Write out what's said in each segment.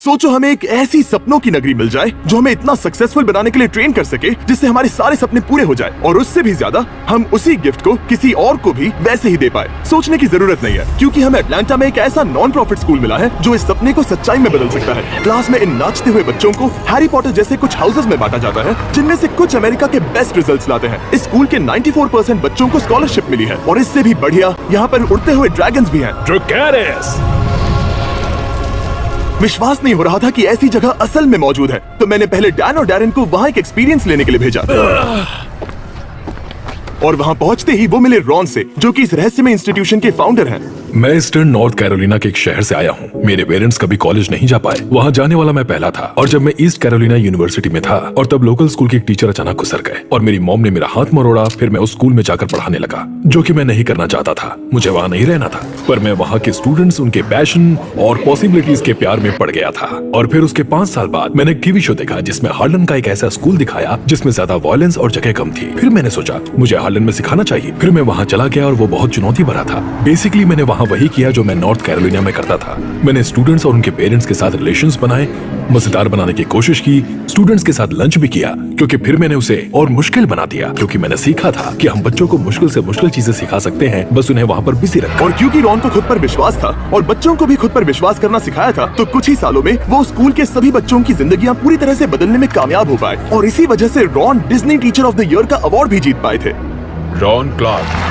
सोचो हमें एक ऐसी सपनों की नगरी मिल जाए जो हमें इतना सक्सेसफुल बनाने के लिए ट्रेन कर सके जिससे हमारे सारे सपने पूरे हो जाए, और उससे भी ज्यादा हम उसी गिफ्ट को किसी और को भी वैसे ही दे पाए। सोचने की जरूरत नहीं है, क्योंकि हमें अटलांटा में एक ऐसा नॉन प्रॉफिट स्कूल मिला है जो इस सपने को सच्चाई में बदल सकता है। क्लास में इन नाचते हुए बच्चों को हैरी पॉटर जैसे कुछ हाउसेस में बांटा जाता है, जिनमें से कुछ अमेरिका के बेस्ट रिजल्ट्स लाते हैं। इस स्कूल के 94% बच्चों को स्कॉलरशिप मिली है, और इससे भी बढ़िया यहाँ पर उड़ते हुए ड्रैगन्स भी हैं। विश्वास नहीं हो रहा था कि ऐसी जगह असल में मौजूद है, तो मैंने पहले डैन और डैरेन को वहाँ एक एक्सपीरियंस लेने के लिए भेजा। और वहाँ पहुँचते ही वो मिले रॉन से, जो कि इस रहस्यमय इंस्टीट्यूशन के फाउंडर हैं। मैं ईस्टर्न नॉर्थ कैरोलिना के एक शहर से आया हूँ। मेरे पेरेंट्स कभी कॉलेज नहीं जा पाए, वहाँ जाने वाला मैं पहला था। और जब मैं ईस्ट कैरोलिना यूनिवर्सिटी में था, और तब लोकल स्कूल के एक टीचर अचानक गुजर गए, और मेरी मॉम ने मेरा हाथ मरोड़ा। फिर मैं उस स्कूल में जाकर पढ़ाने लगा, जो कि मैं नहीं करना चाहता था। मुझे वहाँ नहीं रहना था, पर मैं वहाँ के स्टूडेंट्स, उनके पैशन और पॉसिबिलिटीज के प्यार में पड़ गया था। और फिर उसके 5 साल बाद मैंने एक टीवी शो देखा जिसमें हार्लन का एक ऐसा स्कूल दिखाया जिसमें ज्यादा वायलेंस और जगह कम थी। फिर मैंने सोचा मुझे हार्लन में सिखाना चाहिए। फिर मैं वहाँ चला गया, और वो बहुत चुनौती भरा था। बेसिकली मैंने वहाँ वही किया जो मैं नॉर्थ कैरोलिना में करता था। मैंने स्टूडेंट्स और उनके पेरेंट्स के साथ रिलेशंस बनाए, मजेदार बनाने की कोशिश की, स्टूडेंट्स के साथ लंच भी किया, क्योंकि फिर मैंने उसे और मुश्किल बना दिया, क्योंकि मैंने सीखा था कि हम बच्चों को मुश्किल से मुश्किल चीजें सिखा सकते हैं, बस उन्हें वहाँ पर बिजी रखकर। और क्योंकि रॉन को खुद पर विश्वास था और बच्चों को भी खुद पर विश्वास करना सिखाया था, तो कुछ ही सालों में वो स्कूल के सभी बच्चों की जिंदगियां पूरी तरह से बदलने में कामयाब हो पाए। और इसी वजह से Ron Disney teacher of the year का अवार्ड भी जीत पाए थे। Ron Clark.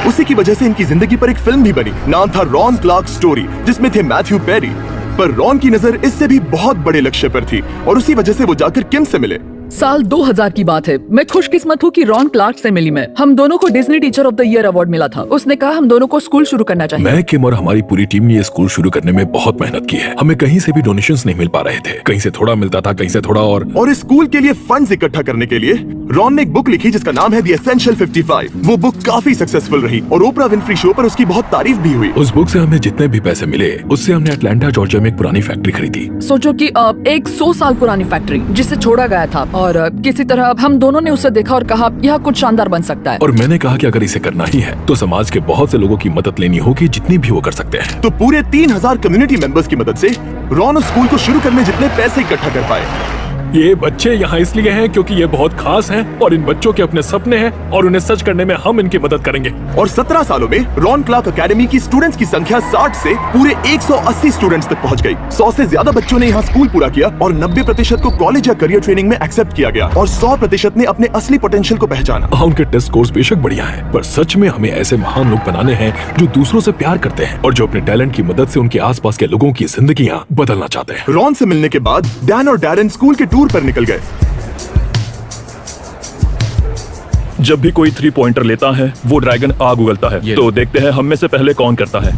उसी की वजह से इनकी जिंदगी पर एक फिल्म भी बनी। नाम था रॉन क्लार्क स्टोरी, जिसमें थे मैथ्यू पेरी। पर रॉन की नजर इससे भी बहुत बड़े लक्ष्य पर थी, और उसी वजह से वो जाकर किम से मिले। साल 2000 की बात है। मैं खुशकिस्मत हूँ कि रॉन क्लार्क से मिली मैं। हम दोनों को Disney teacher of the year award मिला था। उसने कहा हम दोनों को स्कूल शुरू करना चाहिए। मैं, किम और हमारी पूरी टीम ने ये स्कूल शुरू करने में बहुत मेहनत की है। हमें कहीं से भी डोनेशंस नहीं मिल पा रहे थे, कहीं से थोड़ा मिलता था, कहीं से थोड़ा। और इस स्कूल के लिए फंड्स इकट्ठा करने के लिए रॉन ने एक बुक लिखी जिसका नाम है द एसेंशियल 55। वो बुक काफी सक्सेसफुल रही, और ओपरा विनफ्री शो पर उसकी बहुत तारीफ भी हुई। उस बुक से हमें जितने भी पैसे मिले, उससे हमने अटलांटा जॉर्जिया में एक पुरानी फैक्ट्री खरीदी। सोचो कि एक 100 साल पुरानी फैक्ट्री जिसे छोड़ा गया था, और किसी तरह हम दोनों ने उसे देखा और कहा यह कुछ शानदार बन सकता है। और मैंने कहा कि अगर इसे करना ही है तो समाज के बहुत से लोगों की मदद लेनी होगी, जितनी भी वो कर सकते हैं। तो पूरे 3000 कम्युनिटी मेंबर्स की मदद से रॉन उस स्कूल को शुरू करने में जितने पैसे इकट्ठा कर पाए। ये बच्चे यहाँ इसलिए हैं क्योंकि ये बहुत खास हैं, और इन बच्चों के अपने सपने हैं, और उन्हें सच करने में हम इनकी मदद करेंगे। और 17 सालों में रॉन क्लार्क एकेडमी की स्टूडेंट्स की संख्या 60 से पूरे 180 स्टूडेंट्स तक पहुँच गई। 100 से ज्यादा बच्चों ने यहाँ स्कूल पूरा किया, और 90% को कॉलेज या करियर ट्रेनिंग में एक्सेप्ट किया गया, और 100% ने अपने असली पोटेंशियल को पहचाना। उनके टेस्ट स्कोर्स बेशक बढ़िया हैं, पर सच में हमें ऐसे महान लोग बनाने हैं जो दूसरों से प्यार करते हैं, और जो अपने टैलेंट की मदद से उनके आसपास के लोगों की जिंदगियाँ बदलना चाहते हैं। रॉन से मिलने के बाद डैन और डैरेन स्कूल के टूर पर निकल गए। जब भी कोई 3 पॉइंटर लेता है वो ड्रैगन आग उगलता है। तो देखते हैं हम में से पहले कौन करता है।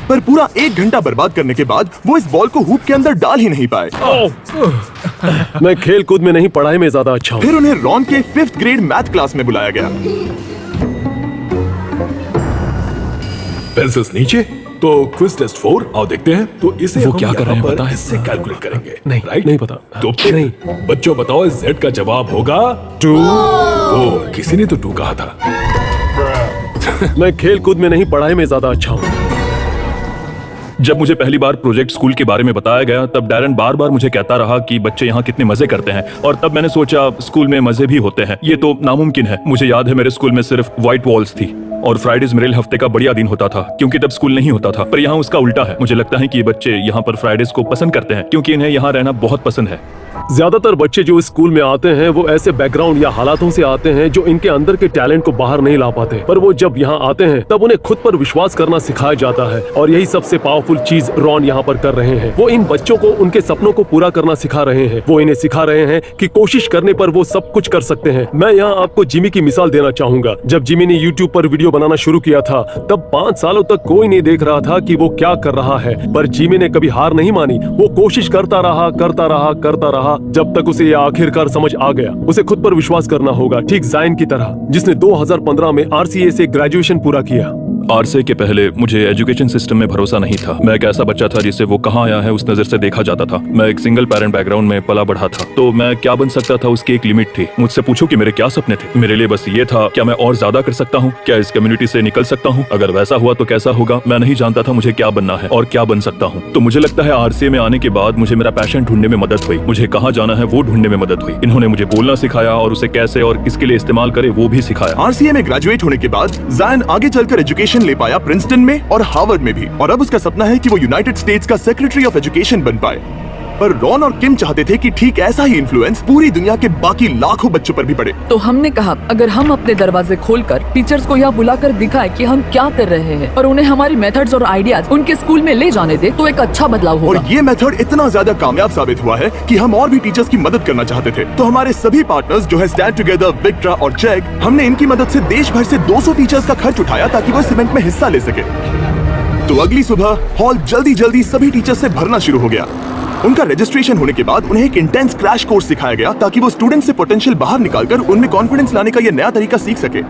पर पूरा 1 घंटा बर्बाद करने के बाद वो इस बॉल को हूप के अंदर डाल ही नहीं पाए। मैं खेल कूद में नहीं, पढ़ाई में ज्यादा अच्छा हूँ। फिर उन्हें रॉन के 5th ग्रेड मैथ क्लास में बुलाया गया। पेंसिल्स नीचे। तो क्विज टेस्ट 4 आओ देखते हैं। तो इसे वो क्या कर रहे हैं पता है? इससे कैलकुलेट करेंगे। नहीं, राइट? नहीं पता। तो फिर नहीं। बच्चों बताओ, इस Z का जवाब होगा 2। ओ, किसी ने तो 2 कहा था। मैं खेल कूद में नहीं, पढ़ाई में ज्यादा अच्छा हूँ। जब मुझे पहली बार प्रोजेक्ट स्कूल के बारे में बताया गया, तब डैरेन बार बार मुझे कहता रहा कि बच्चे यहाँ कितने मजे करते हैं, और तब मैंने सोचा स्कूल में मजे भी होते हैं, ये तो नामुमकिन है। मुझे याद है मेरे स्कूल में सिर्फ व्हाइट वॉल्स थी, और फ्राइडेज मेरे हफ्ते का बढ़िया दिन होता था, क्योंकि तब स्कूल नहीं होता था। पर यहाँ उसका उल्टा है। मुझे लगता है कि ये बच्चे यहाँ पर फ्राइडेज को पसंद करते हैं, क्योंकि इन्हें यहाँ रहना बहुत पसंद है। ज्यादातर बच्चे जो इस स्कूल में आते हैं वो ऐसे बैकग्राउंड या हालातों से आते हैं जो इनके अंदर के टैलेंट को बाहर नहीं ला पाते, पर वो जब यहाँ आते हैं तब उन्हें खुद पर विश्वास करना सिखाया जाता है। और यही सबसे पावरफुल चीज रॉन यहाँ पर कर रहे हैं। वो इन बच्चों को उनके सपनों को पूरा करना सिखा रहे हैं। वो इन्हें सिखा रहे हैं कि कोशिश करने पर वो सब कुछ कर सकते हैं। मैं यहाँ आपको जिमी की मिसाल देना चाहूंगा। जब जिमी ने यूट्यूब पर वीडियो बनाना शुरू किया था, तब 5 सालों तक कोई नहीं देख रहा था कि वो क्या कर रहा है, पर जिमी ने कभी हार नहीं मानी। वो कोशिश करता रहा, जब तक उसे आखिरकार समझ आ गया। उसे खुद पर विश्वास करना होगा, ठीक जायन की तरह, जिसने 2015 में RCA से ग्रेजुएशन पूरा किया। आरसीए के पहले मुझे एजुकेशन सिस्टम में भरोसा नहीं था। मैं एक ऐसा बच्चा था जिसे वो कहाँ आया है उस नजर से देखा जाता था। मैं एक सिंगल पेरेंट बैकग्राउंड में पला बढ़ा था, तो मैं क्या बन सकता था उसकी एक लिमिट थी। मुझसे पूछो कि मेरे क्या सपने थे, मेरे लिए बस ये था क्या मैं और ज्यादा कर सकता हूँ, क्या इस कम्युनिटी से निकल सकता हूँ, अगर वैसा हुआ तो कैसा होगा। मैं नहीं जानता था मुझे क्या बनना है और क्या बन सकता हूँ। तो मुझे लगता है आरसीए में आने के बाद मुझे मेरा पैशन ढूंढने में मदद हुई, मुझे कहाँ जाना है वो ढूंढने में मदद हुई। इन्होंने मुझे बोलना सिखाया और उसे कैसे और किसके लिए इस्तेमाल करे वो भी सिखाया। आरसीए में ग्रेजुएट होने के बाद जायन आगे चलकर एजुकेशन ले पाया प्रिंसटन में और हार्वर्ड में भी, और अब उसका सपना है कि वो यूनाइटेड स्टेट्स का सेक्रेटरी ऑफ एजुकेशन बन पाए। पर रॉन और किम चाहते थे कि ठीक ऐसा ही इन्फ्लुएंस पूरी दुनिया के बाकी लाखों बच्चों पर भी पड़े। तो हमने कहा अगर हम अपने दरवाजे खोलकर टीचर्स को यहाँ बुलाकर दिखाएं कि हम क्या कर रहे हैं और उन्हें हमारी मेथड्स और आइडियाज उनके स्कूल में ले जाने दे, तो एक अच्छा बदलाव होगा। और ये मेथड इतना ज्यादा कामयाब साबित हुआ है कि हम और भी टीचर्स की मदद करना चाहते थे। तो हमारे सभी पार्टनर्स जो है स्टैंड टुगेदर, विक्ट्रा और चेक, हमने इनकी मदद से देश भर से 200 टीचर्स का खर्च उठाया ताकि वो इस इवेंट में हिस्सा ले सके। तो अगली सुबह हॉल जल्दी सभी टीचर्स से भरना शुरू हो गया। उनका रजिस्ट्रेशन होने के बाद उन्हें एक इंटेंस क्रैश कोर्स सिखाया गया ताकि वो स्टूडेंट से पोटेंशियल बाहर निकालकर उनमें कॉन्फिडेंस लाने का ये नया तरीका सीख सके।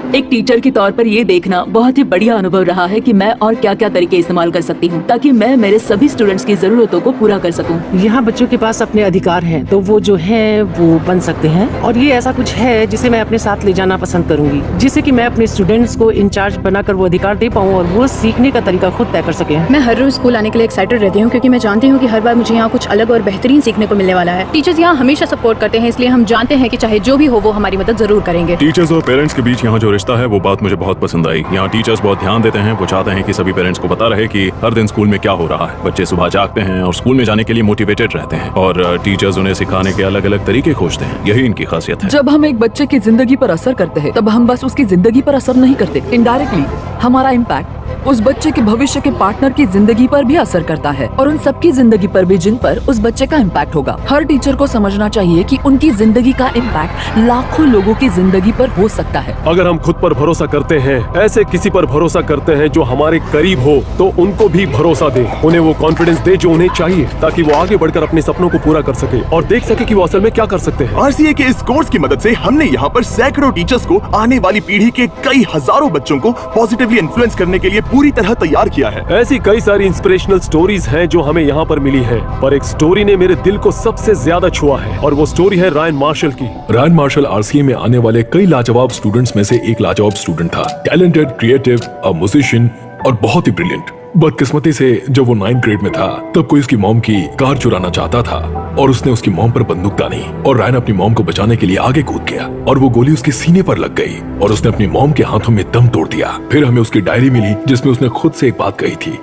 एक टीचर के तौर पर ये देखना बहुत ही बढ़िया अनुभव रहा है कि मैं और क्या क्या तरीके इस्तेमाल कर सकती हूँ ताकि मैं मेरे सभी स्टूडेंट्स की जरूरतों को पूरा कर सकूँ। यहाँ बच्चों के पास अपने अधिकार हैं, तो वो जो है वो बन सकते हैं, और ये ऐसा कुछ है जिसे मैं अपने साथ ले जाना पसंद करूंगी, जिससे कि मैं अपने स्टूडेंट्स को इंचार्ज बनाकर वो अधिकार दे पाऊँ और वो सीखने का तरीका खुद तय कर सके। मैं हर रोज स्कूल आने के लिए एक्साइटेड रहती हूँ क्योंकि मैं जानती हूँ कि हर बार मुझे यहाँ कुछ अलग और बेहतरीन सीखने को मिलने वाला है। टीचर्स यहाँ हमेशा सपोर्ट करते हैं, इसलिए हम जानते हैं कि चाहे जो भी हो वो हमारी मदद जरूर करेंगे। टीचर्स और पेरेंट्स के बीच यहाँ जो रिश्ता है वो बात मुझे बहुत पसंद आई। यहाँ टीचर्स बहुत ध्यान देते हैं, वो चाहते हैं कि सभी पेरेंट्स को पता रहे कि हर दिन स्कूल में क्या हो रहा है। बच्चे सुबह जागते हैं और स्कूल में जाने के लिए मोटिवेटेड रहते हैं, और टीचर्स उन्हें सिखाने के अलग अलग तरीके खोजते हैं। यही इनकी खासियत है। जब हम एक बच्चे की जिंदगी पर असर करते हैं तब हम बस उसकी जिंदगी पर असर नहीं करते, इनडायरेक्टली हमारा इम्पैक्ट उस बच्चे के भविष्य के पार्टनर की जिंदगी पर भी असर करता है और उन सबकी जिंदगी पर भी जिन पर उस बच्चे का इम्पैक्ट होगा। हर टीचर को समझना चाहिए कि उनकी जिंदगी का इम्पैक्ट लाखों लोगों की जिंदगी पर हो सकता है। अगर हम खुद पर भरोसा करते हैं, ऐसे किसी पर भरोसा करते हैं जो हमारे करीब हो, तो उनको भी भरोसा दे, उन्हें वो कॉन्फिडेंस दे जो उन्हें चाहिए ताकि वो आगे बढ़कर अपने सपनों को पूरा कर सके और देख सके कि वो असल में क्या कर सकते हैं। आरसीए के इस कोर्स की मदद से हमने यहाँ पर सैकड़ों टीचर्स को आने वाली पीढ़ी के कई हजारों बच्चों को पॉजिटिवली इन्फ्लुएंस करने के लिए पूरी तरह तैयार किया है। ऐसी कई सारी इंस्पिरेशनल स्टोरीज हैं जो हमें यहाँ पर मिली है, पर एक स्टोरी ने मेरे दिल को सबसे ज्यादा छुआ है और वो स्टोरी है रायन मार्शल की। रायन मार्शल आरसीए में आने वाले कई लाजवाब स्टूडेंट्स में से एक लाजवाब स्टूडेंट था। टैलेंटेड, क्रिएटिव, अ म्यूजिशियन और बहुत ही ब्रिलियंट। बदकिस्मती से जब वो 9th ग्रेड में था तब कोई उसकी मॉम की कार चुराना चाहता था और उसने उसकी मॉम पर बंदूक तानी और रायन अपनी मॉम को बचाने के लिए आगे कूद गया और वो गोली उसके सीने पर लग गई और उसने अपनी मॉम के हाथों में दम तोड़ दिया। फिर हमें उसकी डायरी मिली जिसमें उसने खुद से एक बात कही थी,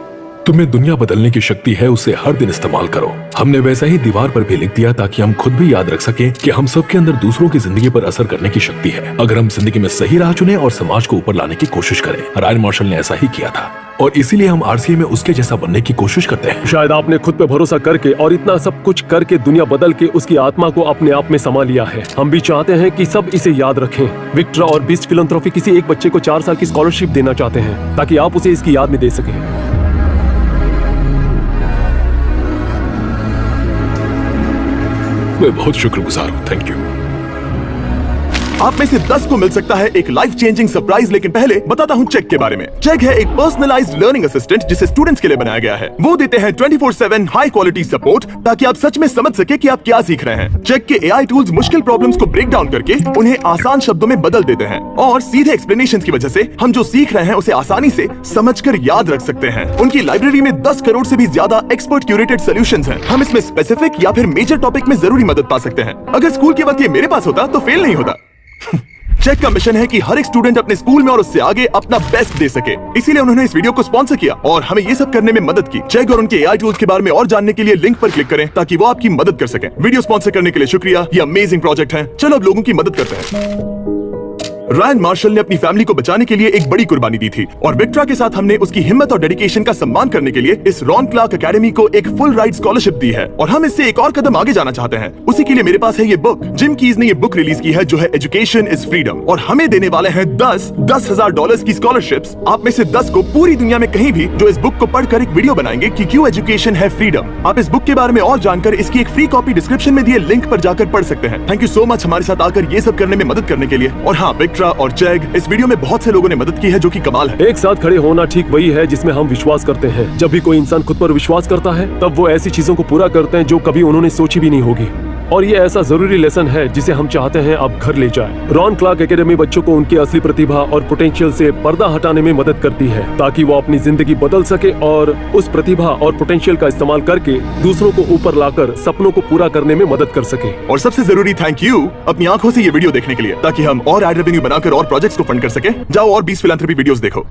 तुम्हें दुनिया बदलने की शक्ति है, उसे हर दिन इस्तेमाल करो। हमने वैसा ही दीवार पर भी लिख दिया ताकि हम खुद भी याद रख सकें कि हम सबके अंदर दूसरों की जिंदगी पर असर करने की शक्ति है, अगर हम जिंदगी में सही राह चुने और समाज को ऊपर लाने की कोशिश करें। रायन मार्शल ने ऐसा ही किया था और इसीलिए हम आरसीए में उसके जैसा बनने की कोशिश करते हैं। शायद आपने खुद पे भरोसा करके और इतना सब कुछ करके दुनिया बदल के उसकी आत्मा को अपने आप में समा लिया है। हम भी चाहते हैं कि सब इसे याद रखें। विक्ट्रा और बीस्ट फिलैंथ्रोपी किसी एक बच्चे को 4 साल की स्कॉलरशिप देना चाहते हैं ताकि आप उसे इसकी याद में दे सकें। मैं बहुत शुक्रगुजार हूँ, थैंक यू। आप में से 10 को मिल सकता है एक लाइफ चेंजिंग सरप्राइज, लेकिन पहले बताता हूँ चेक के बारे में। चेक है एक पर्सनलाइज्ड लर्निंग असिस्टेंट जिसे स्टूडेंट्स के लिए बनाया गया है। वो देते हैं 24/7 हाई क्वालिटी सपोर्ट ताकि आप सच में समझ सके कि आप क्या सीख रहे हैं। चेक के एआई टूल्स मुश्किल प्रॉब्लम्स को ब्रेक डाउन करके उन्हें आसान शब्दों में बदल देते हैं और सीधे एक्सप्लेनेशन की वजह से हम जो सीख रहे हैं उसे आसानी से समझकर याद रख सकते हैं। उनकी लाइब्रेरी में 10 करोड़ से भी ज्यादा एक्सपर्ट क्यूरेटेड सॉल्यूशंस हैं। हम इसमें स्पेसिफिक या फिर मेजर टॉपिक में जरूरी मदद पा सकते हैं। अगर स्कूल के वक्त ये मेरे पास होता तो फेल नहीं होता। चेक का मिशन है कि हर एक स्टूडेंट अपने स्कूल में और उससे आगे अपना बेस्ट दे सके, इसीलिए उन्होंने इस वीडियो को स्पॉन्सर किया और हमें ये सब करने में मदद की। चेक और उनके एआई टूल्स के बारे में और जानने के लिए लिंक पर क्लिक करें ताकि वो आपकी मदद कर सकें। वीडियो स्पॉन्सर करने के लिए शुक्रिया, ये अमेजिंग प्रोजेक्ट है। चलो अब लोगों की मदद करते हैं। रायन मार्शल ने अपनी फैमिली को बचाने के लिए एक बड़ी कुर्बानी दी थी और विक्ट्रा के साथ हमने उसकी हिम्मत और डेडिकेशन का सम्मान करने के लिए इस रॉन क्लार्क एकेडमी को एक फुल राइड स्कॉलरशिप दी है और हम इससे एक और कदम आगे जाना चाहते हैं। उसी के लिए मेरे पास है ये बुक। जिम कीज ने ये बुक रिलीज की है जो है एजुकेशन इज फ्रीडम और हमें देने वाले हैं 10,000 डॉलर्स की स्कॉलरशिप्स। आप में से 10 को पूरी दुनिया में कहीं भी जो इस बुक को पढ़कर एक वीडियो बनाएंगे कि क्यों एजुकेशन है फ्रीडम। आप इस बुक के बारे में और जानकर इसकी एक फ्री कॉपी डिस्क्रिप्शन में दिए लिंक पर जाकर पढ़ सकते हैं। थैंक यू सो मच हमारे साथ आकर ये सब करने में मदद करने के लिए। और हाँ, विक्ट्रा पेट्रा और जैग, इस वीडियो में बहुत से लोगों ने मदद की है, जो कि कमाल है। एक साथ खड़े होना ठीक वही है जिसमें हम विश्वास करते हैं। जब भी कोई इंसान खुद पर विश्वास करता है तब वो ऐसी चीजों को पूरा करते हैं जो कभी उन्होंने सोची भी नहीं होगी। और ये ऐसा जरूरी लेसन है जिसे हम चाहते हैं अब घर ले जाए। रॉन क्लार्क एकेडमी बच्चों को उनकी असली प्रतिभा और पोटेंशियल से पर्दा हटाने में मदद करती है ताकि वो अपनी जिंदगी बदल सके और उस प्रतिभा और पोटेंशियल का इस्तेमाल करके दूसरों को ऊपर लाकर सपनों को पूरा करने में मदद कर सके। और सबसे जरूरी थैंक यू अपनी आंखों से ये वीडियो देखने के लिए, ताकि हम और एड रेवेन्यू बनाकर और प्रोजेक्ट्स को फंड कर सके। जाओ और 20 फिलैंथ्रोपी वीडियोस देखो।